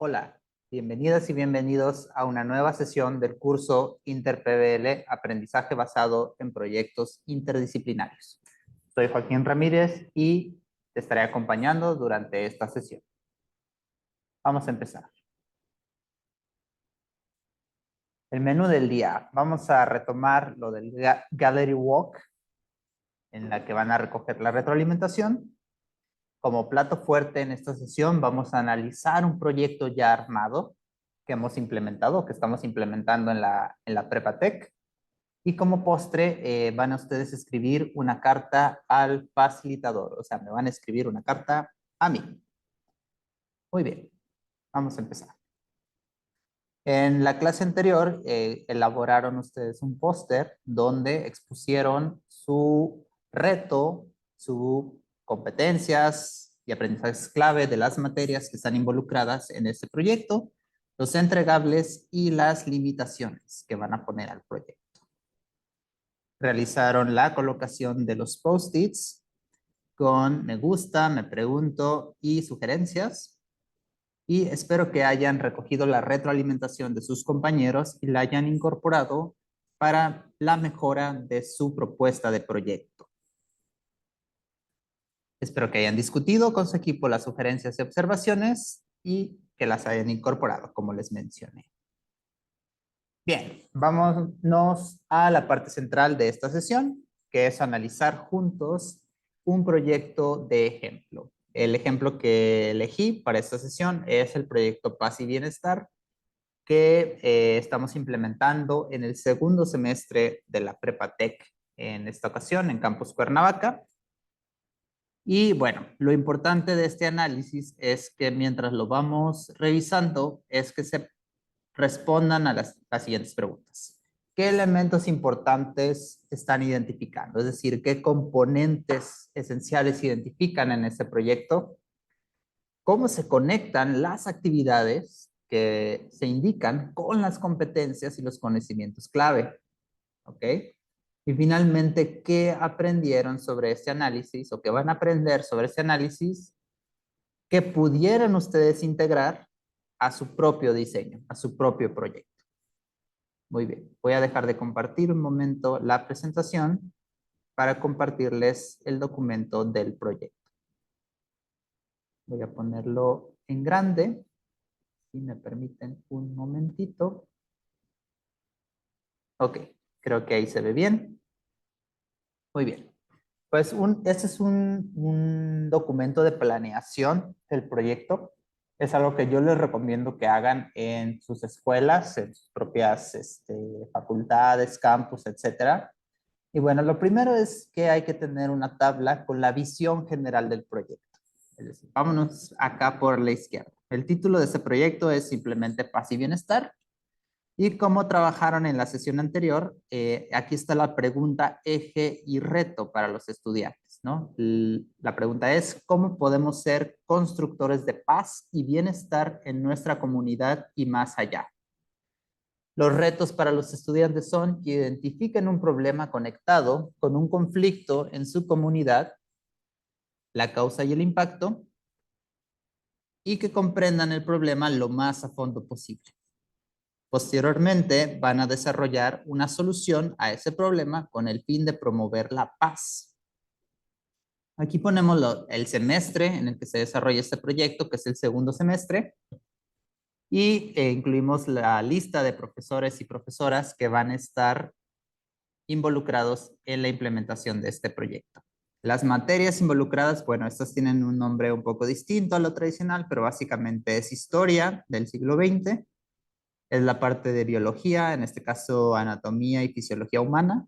Hola, bienvenidas y bienvenidos a una nueva sesión del curso InterPBL, Aprendizaje basado en proyectos interdisciplinarios. Soy Joaquín Ramírez y te estaré acompañando durante esta sesión. Vamos a empezar. El menú del día. Vamos a retomar lo del Gallery Walk, en la que van a recoger la retroalimentación. Como plato fuerte en esta sesión vamos a analizar un proyecto ya armado que hemos implementado, que estamos implementando en la Prepatec. Y como postre van a ustedes escribir una carta al facilitador, o sea, me van a escribir una carta a mí. Muy bien, vamos a empezar. En la clase anterior elaboraron ustedes un póster donde expusieron su reto, sus competencias y aprendizajes clave de las materias que están involucradas en este proyecto, los entregables y las limitaciones que van a poner al proyecto. Realizaron la colocación de los post-its con me gusta, me pregunto y sugerencias. Y espero que hayan recogido la retroalimentación de sus compañeros y la hayan incorporado para la mejora de su propuesta de proyecto. Espero que hayan discutido con su equipo las sugerencias y observaciones y que las hayan incorporado, como les mencioné. Bien, vámonos a la parte central de esta sesión, que es analizar juntos un proyecto de ejemplo. El ejemplo que elegí para esta sesión es el proyecto Paz y Bienestar, que estamos implementando en el segundo semestre de la Prepatec en esta ocasión en Campus Cuernavaca. Y bueno, lo importante de este análisis es que mientras lo vamos revisando es que se respondan a las siguientes preguntas. ¿Qué elementos importantes están identificando? Es decir, ¿qué componentes esenciales identifican en este proyecto? ¿Cómo se conectan las actividades que se indican con las competencias y los conocimientos clave? ¿Ok? Y finalmente, ¿qué aprendieron sobre este análisis o qué van a aprender sobre este análisis que pudieran ustedes integrar a su propio diseño, a su propio proyecto? Muy bien, voy a dejar de compartir un momento la presentación para compartirles el documento del proyecto. Voy a ponerlo en grande, si me permiten un momentito. Ok, creo que ahí se ve bien. Muy bien. Pues este es un documento de planeación del proyecto. Es algo que yo les recomiendo que hagan en sus escuelas, en sus propias facultades, campus, etcétera. Y bueno, lo primero es que hay que tener una tabla con la visión general del proyecto. Es decir, vámonos acá por la izquierda. El título de este proyecto es simplemente Paz y Bienestar. Y como trabajaron en la sesión anterior, aquí está la pregunta eje y reto para los estudiantes, ¿no? La pregunta es, ¿cómo podemos ser constructores de paz y bienestar en nuestra comunidad y más allá? Los retos para los estudiantes son que identifiquen un problema conectado con un conflicto en su comunidad, la causa y el impacto, y que comprendan el problema lo más a fondo posible. Posteriormente, van a desarrollar una solución a ese problema con el fin de promover la paz. Aquí ponemos el semestre en el que se desarrolla este proyecto, que es el segundo semestre, y incluimos la lista de profesores y profesoras que van a estar involucrados en la implementación de este proyecto. Las materias involucradas, bueno, estas tienen un nombre un poco distinto a lo tradicional, pero básicamente es historia del siglo XX, es la parte de biología, en este caso anatomía y fisiología humana,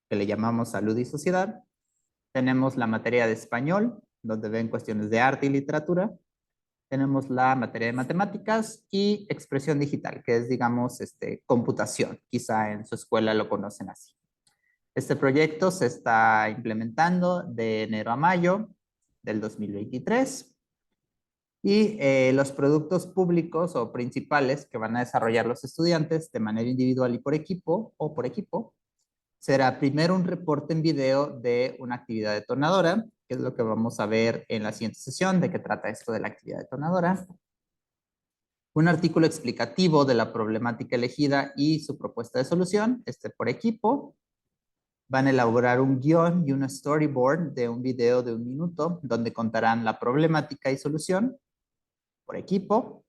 que le llamamos salud y sociedad. Tenemos la materia de español, donde ven cuestiones de arte y literatura. Tenemos la materia de matemáticas y expresión digital, que es, digamos, computación. Quizá en su escuela lo conocen así. Este proyecto se está implementando de enero a mayo del 2023 y los productos públicos o principales que van a desarrollar los estudiantes de manera individual y por equipo o por equipo será primero un reporte en video de una actividad detonadora, que es lo que vamos a ver en la siguiente sesión, de qué trata esto de la actividad detonadora. Un artículo explicativo de la problemática elegida y su propuesta de solución, por equipo. Van a elaborar un guión y un storyboard de un video de 1 minuto, donde contarán la problemática y solución por equipo.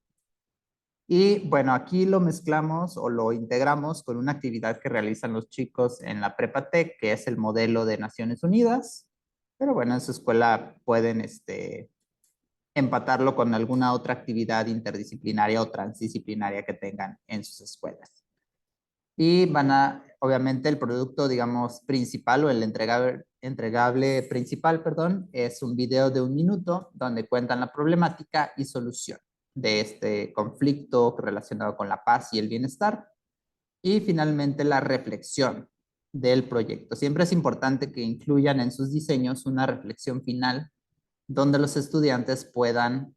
Y bueno, aquí lo mezclamos o lo integramos con una actividad que realizan los chicos en la Prepa Tech, que es el modelo de Naciones Unidas. Pero bueno, en su escuela pueden empatarlo con alguna otra actividad interdisciplinaria o transdisciplinaria que tengan en sus escuelas. Y van a, obviamente, el producto, digamos, principal o el entregable principal, perdón, es un video de 1 minuto donde cuentan la problemática y solución de este conflicto relacionado con la paz y el bienestar. Y finalmente la reflexión del proyecto. Siempre es importante que incluyan en sus diseños una reflexión final donde los estudiantes puedan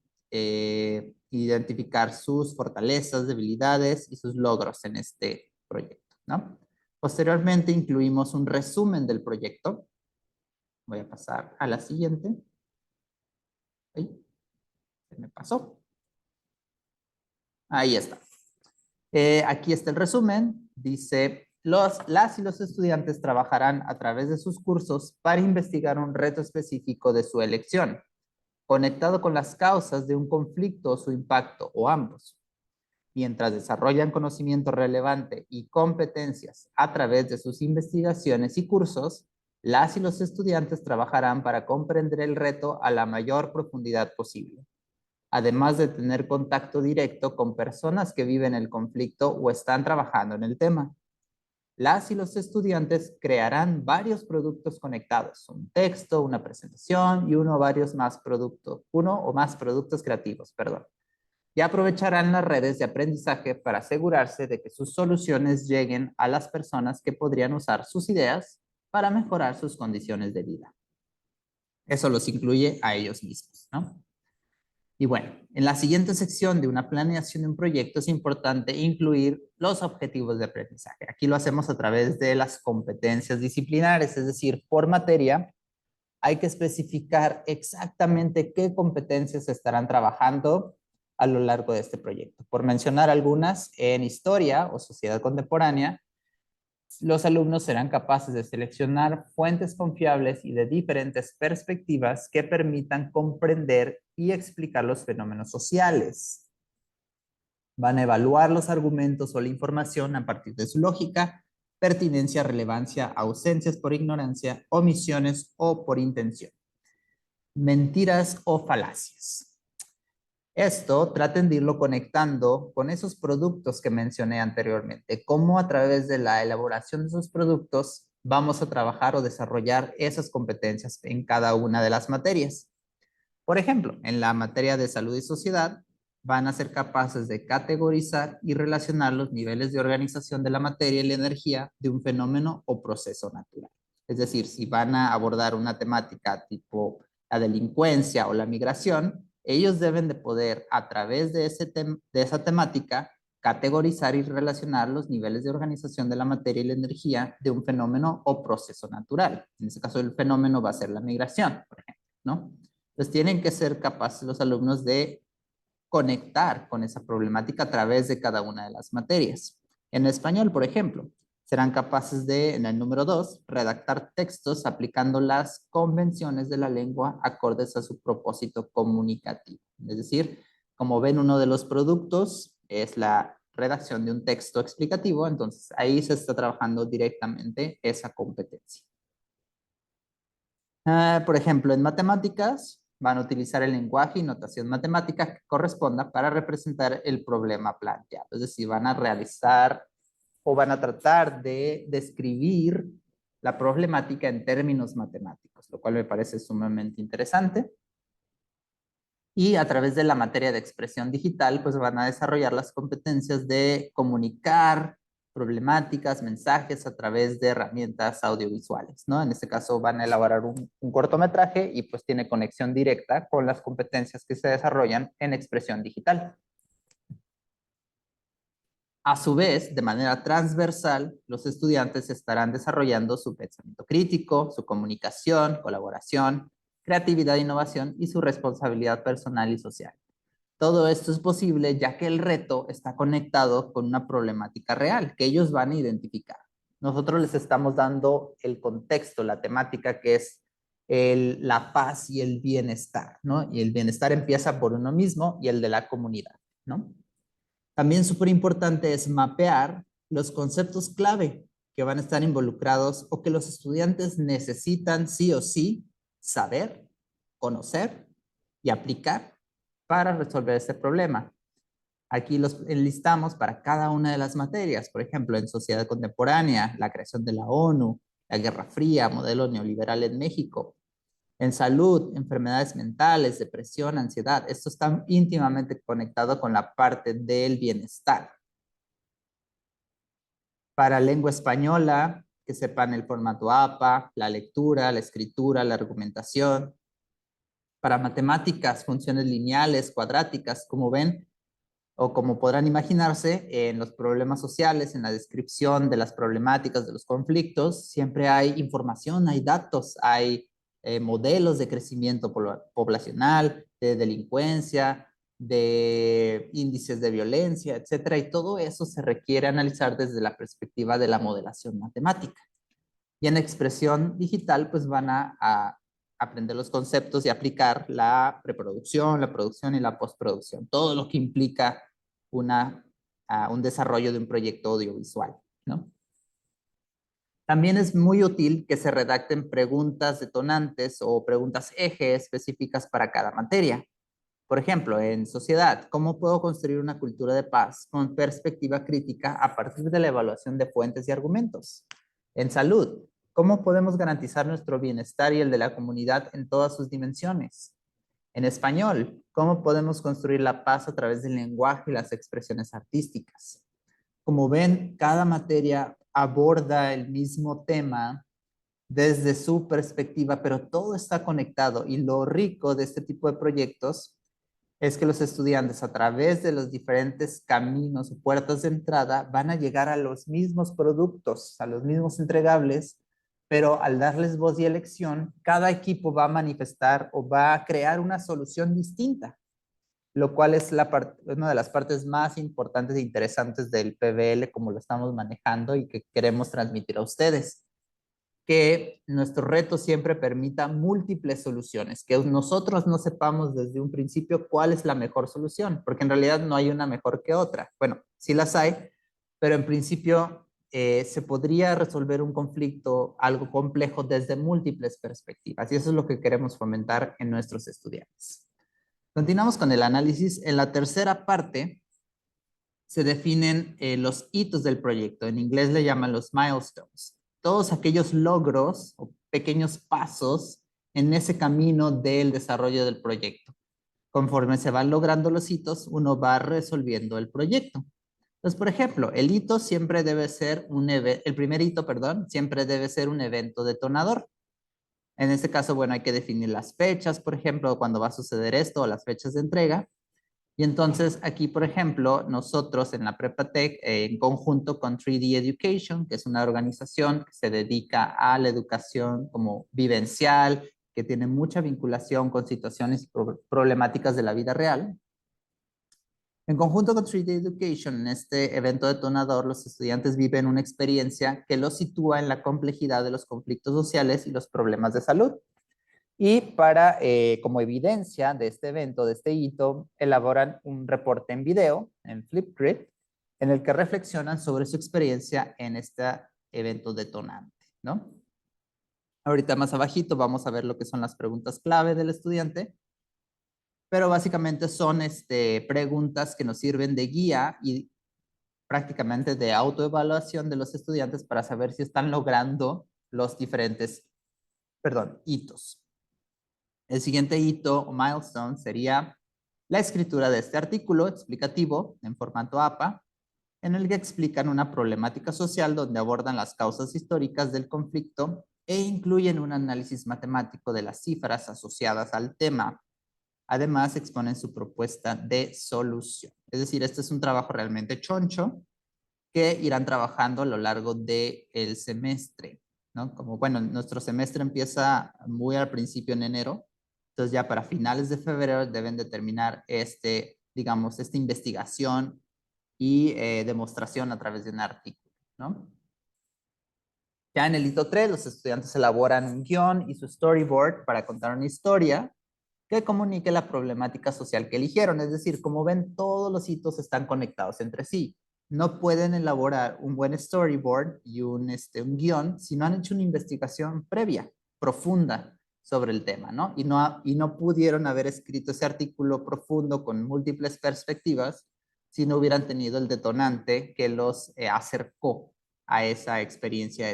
identificar sus fortalezas, debilidades y sus logros en este proyecto, ¿no? Posteriormente incluimos un resumen del proyecto. Voy a pasar a la siguiente. Ay, se me pasó. Ahí está. Aquí está el resumen. Dice, las y los estudiantes trabajarán a través de sus cursos para investigar un reto específico de su elección, conectado con las causas de un conflicto o su impacto, o ambos. Mientras desarrollan conocimiento relevante y competencias a través de sus investigaciones y cursos, las y los estudiantes trabajarán para comprender el reto a la mayor profundidad posible, además de tener contacto directo con personas que viven el conflicto o están trabajando en el tema. Las y los estudiantes crearán varios productos conectados, un texto, una presentación y uno o más productos creativos, perdón. Y aprovecharán las redes de aprendizaje para asegurarse de que sus soluciones lleguen a las personas que podrían usar sus ideas para mejorar sus condiciones de vida. Eso los incluye a ellos mismos, ¿no? Y bueno, en la siguiente sección de una planeación de un proyecto es importante incluir los objetivos de aprendizaje. Aquí lo hacemos a través de las competencias disciplinares, es decir, por materia hay que especificar exactamente qué competencias estarán trabajando a lo largo de este proyecto. Por mencionar algunas, en historia o sociedad contemporánea, los alumnos serán capaces de seleccionar fuentes confiables y de diferentes perspectivas que permitan comprender y explicar los fenómenos sociales. Van a evaluar los argumentos o la información a partir de su lógica, pertinencia, relevancia, ausencias por ignorancia, omisiones o por intención. Mentiras o falacias. Esto traten de irlo conectando con esos productos que mencioné anteriormente, cómo a través de la elaboración de esos productos vamos a trabajar o desarrollar esas competencias en cada una de las materias. Por ejemplo, en la materia de salud y sociedad, van a ser capaces de categorizar y relacionar los niveles de organización de la materia y la energía de un fenómeno o proceso natural. Es decir, si van a abordar una temática tipo la delincuencia o la migración, ellos deben de poder, a través de esa temática, categorizar y relacionar los niveles de organización de la materia y la energía de un fenómeno o proceso natural. En este caso, el fenómeno va a ser la migración, por ejemplo, ¿no? Entonces tienen que ser capaces los alumnos de conectar con esa problemática a través de cada una de las materias. En español, por ejemplo, serán capaces de, en el número 2, redactar textos aplicando las convenciones de la lengua acordes a su propósito comunicativo. Es decir, como ven, uno de los productos es la redacción de un texto explicativo, entonces ahí se está trabajando directamente esa competencia. Por ejemplo, en matemáticas van a utilizar el lenguaje y notación matemática que corresponda para representar el problema planteado. Es decir, van a realizar o van a tratar de describir la problemática en términos matemáticos, lo cual me parece sumamente interesante. Y a través de la materia de expresión digital, pues van a desarrollar las competencias de comunicar problemáticas, mensajes a través de herramientas audiovisuales, ¿no? En este caso van a elaborar un cortometraje y pues tiene conexión directa con las competencias que se desarrollan en expresión digital. A su vez, de manera transversal, los estudiantes estarán desarrollando su pensamiento crítico, su comunicación, colaboración, creatividad e innovación y su responsabilidad personal y social. Todo esto es posible ya que el reto está conectado con una problemática real que ellos van a identificar. Nosotros les estamos dando el contexto, la temática que es la paz y el bienestar, ¿no? Y el bienestar empieza por uno mismo y el de la comunidad, ¿no? También súper importante es mapear los conceptos clave que van a estar involucrados o que los estudiantes necesitan sí o sí saber, conocer y aplicar para resolver este problema. Aquí los enlistamos para cada una de las materias, por ejemplo, en sociedad contemporánea, la creación de la ONU, la Guerra Fría, modelo neoliberal en México, en salud, enfermedades mentales, depresión, ansiedad. Esto está íntimamente conectado con la parte del bienestar. Para lengua española, que sepan el formato APA, la lectura, la escritura, la argumentación. Para matemáticas, funciones lineales, cuadráticas, como ven, o como podrán imaginarse, en los problemas sociales, en la descripción de las problemáticas, de los conflictos, siempre hay información, hay datos, hay modelos de crecimiento poblacional, de delincuencia, de índices de violencia, etcétera, y todo eso se requiere analizar desde la perspectiva de la modelación matemática. Y en expresión digital, pues van a aprender los conceptos y aplicar la preproducción, la producción y la postproducción, todo lo que implica un desarrollo de un proyecto audiovisual, ¿no? También es muy útil que se redacten preguntas detonantes o preguntas eje específicas para cada materia. Por ejemplo, en sociedad, ¿cómo puedo construir una cultura de paz con perspectiva crítica a partir de la evaluación de fuentes y argumentos? En salud, ¿cómo podemos garantizar nuestro bienestar y el de la comunidad en todas sus dimensiones? En español, ¿cómo podemos construir la paz a través del lenguaje y las expresiones artísticas? Como ven, cada materia aborda el mismo tema desde su perspectiva, pero todo está conectado y lo rico de este tipo de proyectos es que los estudiantes a través de los diferentes caminos o puertas de entrada van a llegar a los mismos productos, a los mismos entregables, pero al darles voz y elección, cada equipo va a manifestar o va a crear una solución distinta, lo cual es una de las partes más importantes e interesantes del PBL como lo estamos manejando y que queremos transmitir a ustedes, que nuestro reto siempre permita múltiples soluciones, que nosotros no sepamos desde un principio cuál es la mejor solución, porque en realidad no hay una mejor que otra. Bueno, sí las hay, pero en principio se podría resolver un conflicto, algo complejo, desde múltiples perspectivas, y eso es lo que queremos fomentar en nuestros estudiantes. Continuamos con el análisis. En la tercera parte se definen los hitos del proyecto. En inglés le llaman los milestones. Todos aquellos logros o pequeños pasos en ese camino del desarrollo del proyecto. Conforme se van logrando los hitos, uno va resolviendo el proyecto. Entonces, por ejemplo, el hito siempre debe ser el primer hito, perdón, siempre debe ser un evento detonador. En este caso, bueno, hay que definir las fechas, por ejemplo, cuando va a suceder esto, o las fechas de entrega. Y entonces aquí, por ejemplo, nosotros en la Prepatec, en conjunto con 3D Education, que es una organización que se dedica a la educación como vivencial, que tiene mucha vinculación con situaciones y problemáticas de la vida real. En conjunto con 3D Education, en este evento detonador, los estudiantes viven una experiencia que los sitúa en la complejidad de los conflictos sociales y los problemas de salud. Y como evidencia de este evento, de este hito, elaboran un reporte en video, en Flipgrid, en el que reflexionan sobre su experiencia en este evento detonante, ¿no? Ahorita más abajito vamos a ver lo que son las preguntas clave del estudiante, pero básicamente son preguntas que nos sirven de guía y prácticamente de autoevaluación de los estudiantes para saber si están logrando los diferentes, hitos. El siguiente hito o milestone sería la escritura de este artículo explicativo en formato APA, en el que explican una problemática social donde abordan las causas históricas del conflicto e incluyen un análisis matemático de las cifras asociadas al tema. Además, exponen su propuesta de solución. Es decir, este es un trabajo realmente choncho que irán trabajando a lo largo del semestre, ¿no? Como, bueno, nuestro semestre empieza muy al principio en enero, entonces ya para finales de febrero deben de terminar este digamos, esta investigación y demostración a través de un artículo, ¿no? Ya en el hito 3, los estudiantes elaboran un guión y su storyboard para contar una historia que comunique la problemática social que eligieron. Es decir, como ven, todos los hitos están conectados entre sí. No pueden elaborar un buen storyboard y un guión si no han hecho una investigación previa, profunda sobre el tema, ¿no? Y no pudieron haber escrito ese artículo profundo con múltiples perspectivas si no hubieran tenido el detonante que los acercó a esa experiencia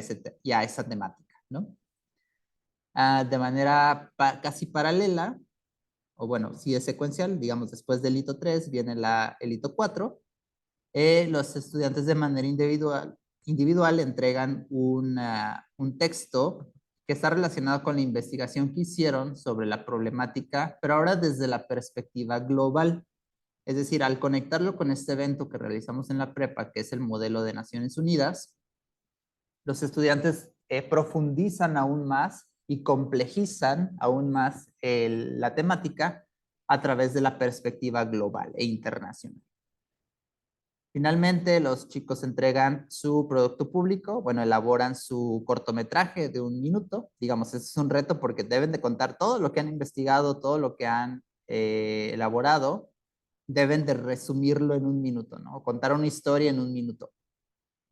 y a esa temática, ¿no? De manera casi paralela, o bueno, si es secuencial, digamos, después del hito 3 viene el hito 4, los estudiantes de manera individual entregan un texto que está relacionado con la investigación que hicieron sobre la problemática, pero ahora desde la perspectiva global. Es decir, al conectarlo con este evento que realizamos en la prepa, que es el modelo de Naciones Unidas, los estudiantes profundizan aún más y complejizan aún más la temática a través de la perspectiva global e internacional. Finalmente, los chicos entregan su producto público, bueno, elaboran su cortometraje de 1 minuto. Digamos, ese es un reto porque deben de contar todo lo que han investigado, todo lo que han elaborado, deben de resumirlo en 1 minuto, ¿no? Contar una historia en 1 minuto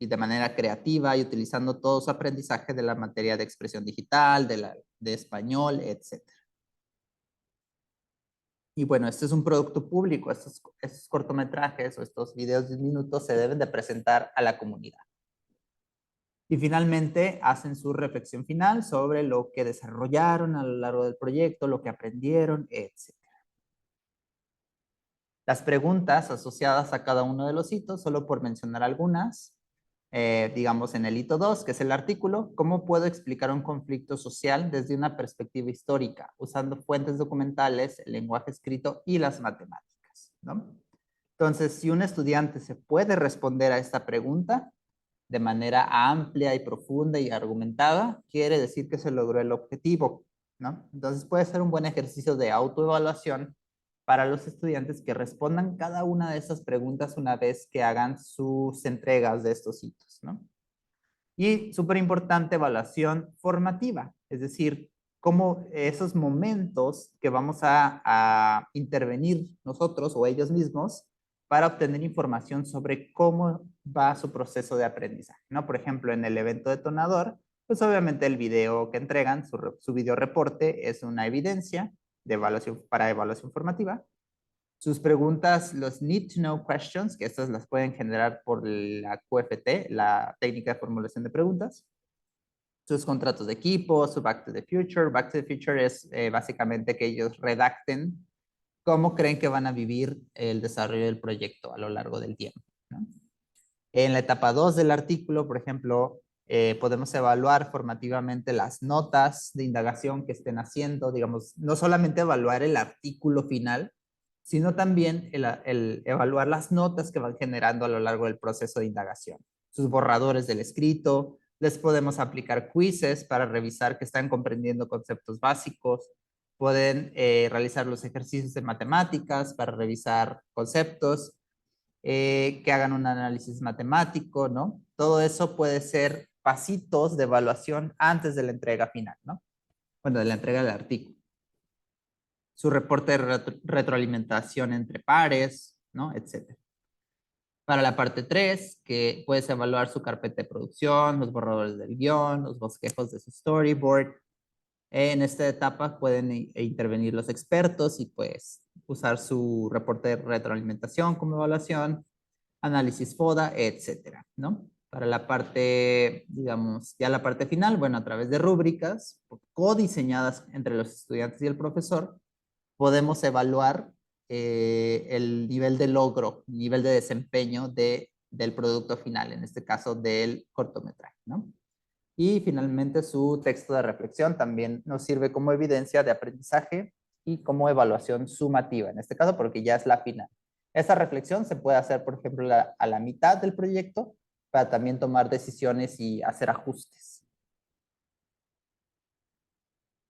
y de manera creativa y utilizando todo su aprendizaje de la materia de expresión digital, de español, etc. Y bueno, este es un producto público, estos cortometrajes o estos videos de 1 minuto se deben de presentar a la comunidad. Y finalmente hacen su reflexión final sobre lo que desarrollaron a lo largo del proyecto, lo que aprendieron, etc. Las preguntas asociadas a cada uno de los hitos, solo por mencionar algunas, digamos en el hito 2, que es el artículo, ¿cómo puedo explicar un conflicto social desde una perspectiva histórica, usando fuentes documentales, el lenguaje escrito y las matemáticas? ¿No? Entonces, si un estudiante se puede responder a esta pregunta de manera amplia y profunda y argumentada, quiere decir que se logró el objetivo, ¿no? Entonces puede ser un buen ejercicio de autoevaluación para los estudiantes que respondan cada una de esas preguntas una vez que hagan sus entregas de estos hitos, ¿no? Y súper importante, evaluación formativa, es decir, cómo esos momentos que vamos a intervenir nosotros o ellos mismos para obtener información sobre cómo va su proceso de aprendizaje, ¿no? Por ejemplo, en el evento detonador, pues obviamente el video que entregan, su video reporte, es una evidencia de evaluación, para evaluación formativa. Sus preguntas, los Need to Know Questions, que estas las pueden generar por la QFT, la técnica de formulación de preguntas. Sus contratos de equipo, su Back to the Future. Back to the Future es básicamente que ellos redacten cómo creen que van a vivir el desarrollo del proyecto a lo largo del tiempo, ¿no? En la etapa 2 del artículo, por ejemplo, podemos evaluar formativamente las notas de indagación que estén haciendo, digamos, no solamente evaluar el artículo final, sino también el evaluar las notas que van generando a lo largo del proceso de indagación, sus borradores del escrito. Les podemos aplicar quizzes para revisar que están comprendiendo conceptos básicos. Pueden realizar los ejercicios de matemáticas para revisar conceptos, que hagan un análisis matemático, ¿no? Todo eso puede ser pasitos de evaluación antes de la entrega final, ¿no? Bueno, de la entrega del artículo. Su reporte de retroalimentación entre pares, ¿no? Etcétera. Para la parte 3, que puedes evaluar su carpeta de producción, los borradores del guión, los bosquejos de su storyboard. En esta etapa pueden intervenir los expertos y pues usar su reporte de retroalimentación como evaluación, análisis FODA, etcétera, ¿no? Para la parte, digamos, ya la parte final, bueno, a través de rúbricas codiseñadas entre los estudiantes y el profesor, podemos evaluar el nivel de logro, nivel de desempeño del producto final, en este caso del cortometraje, ¿no? Y finalmente su texto de reflexión también nos sirve como evidencia de aprendizaje y como evaluación sumativa, en este caso porque ya es la final. Esa reflexión se puede hacer, por ejemplo, a la mitad del proyecto para también tomar decisiones y hacer ajustes.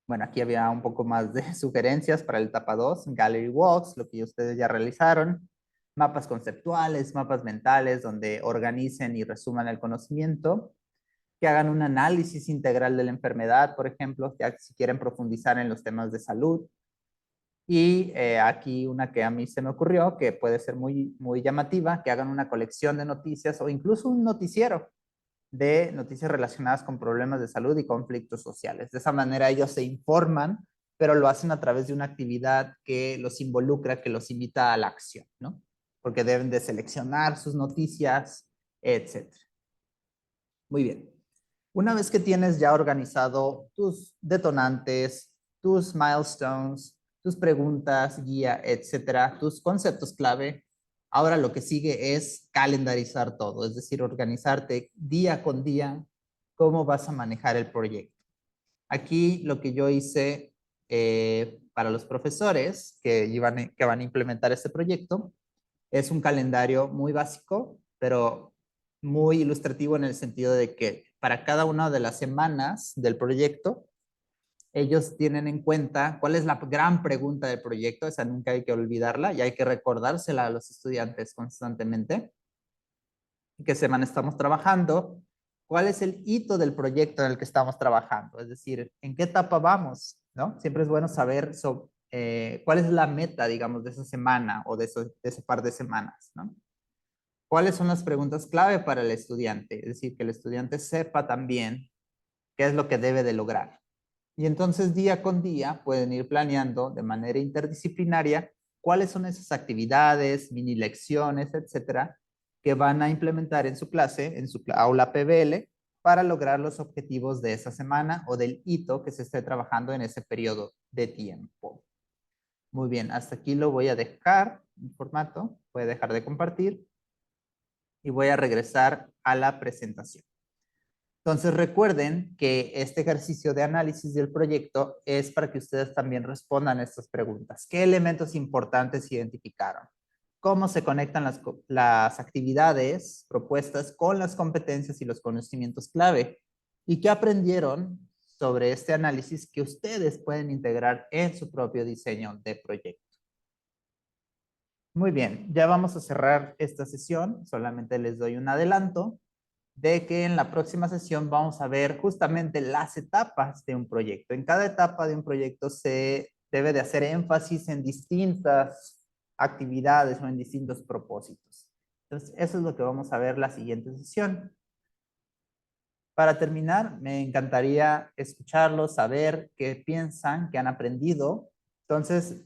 Bueno, aquí había un poco más de sugerencias para el etapa 2, Gallery Walks, lo que ustedes ya realizaron, mapas conceptuales, mapas mentales, donde organicen y resuman el conocimiento, que hagan un análisis integral de la enfermedad, por ejemplo, ya si quieren profundizar en los temas de salud. Y aquí una que a mí se me ocurrió, que puede ser muy llamativa, que hagan una colección de noticias o incluso un noticiero de noticias relacionadas con problemas de salud y conflictos sociales. De esa manera ellos se informan, pero lo hacen a través de una actividad que los involucra, que los invita a la acción, ¿no? Porque deben de seleccionar sus noticias, etcétera. Muy bien. Una vez que tienes ya organizado tus detonantes, tus milestones, tus preguntas, guía, etcétera, tus conceptos clave, ahora lo que sigue es calendarizar todo, es decir, organizarte día con día cómo vas a manejar el proyecto. Aquí lo que yo hice para los profesores que van a implementar este proyecto es un calendario muy básico, pero muy ilustrativo en el sentido de que para cada una de las semanas del proyecto, ellos tienen en cuenta cuál es la gran pregunta del proyecto, esa nunca hay que olvidarla y hay que recordársela a los estudiantes constantemente. ¿En qué semana estamos trabajando? ¿Cuál es el hito del proyecto en el que estamos trabajando? Es decir, ¿en qué etapa vamos? ¿No? Siempre es bueno saber cuál es la meta, digamos, de esa semana o de ese par de semanas, ¿no? ¿Cuáles son las preguntas clave para el estudiante? Es decir, que el estudiante sepa también qué es lo que debe de lograr. Y entonces día con día pueden ir planeando de manera interdisciplinaria cuáles son esas actividades, mini lecciones, etcétera, que van a implementar en su clase, en su aula PBL, para lograr los objetivos de esa semana o del hito que se esté trabajando en ese periodo de tiempo. Muy bien, hasta aquí lo voy a dejar en formato, voy a dejar de compartir y voy a regresar a la presentación. Entonces recuerden que este ejercicio de análisis del proyecto es para que ustedes también respondan a estas preguntas. ¿Qué elementos importantes identificaron? ¿Cómo se conectan las actividades propuestas con las competencias y los conocimientos clave? ¿Y qué aprendieron sobre este análisis que ustedes pueden integrar en su propio diseño de proyecto? Muy bien, ya vamos a cerrar esta sesión. Solamente les doy un adelanto de que en la próxima sesión vamos a ver justamente las etapas de un proyecto. En cada etapa de un proyecto se debe de hacer énfasis en distintas actividades o en distintos propósitos. Entonces, eso es lo que vamos a ver la siguiente sesión. Para terminar, me encantaría escucharlos, saber qué piensan, qué han aprendido. Entonces,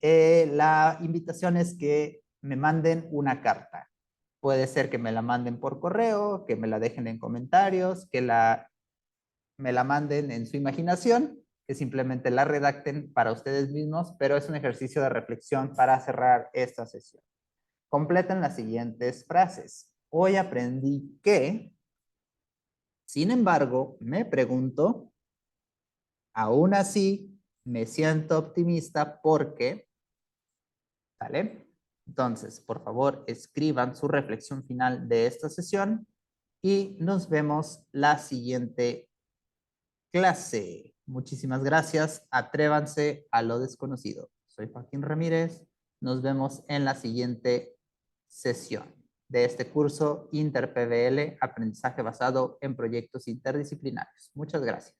la invitación es que me manden una carta. Puede ser que me la manden por correo, que me la dejen en comentarios, que me la manden en su imaginación, que simplemente la redacten para ustedes mismos, pero es un ejercicio de reflexión para cerrar esta sesión. Completen las siguientes frases. Hoy aprendí que, sin embargo, me pregunto, aún así, me siento optimista porque, ¿sale? Entonces, por favor, escriban su reflexión final de esta sesión y nos vemos la siguiente clase. Muchísimas gracias. Atrévanse a lo desconocido. Soy Joaquín Ramírez. Nos vemos en la siguiente sesión de este curso InterPBL, aprendizaje basado en proyectos interdisciplinarios. Muchas gracias.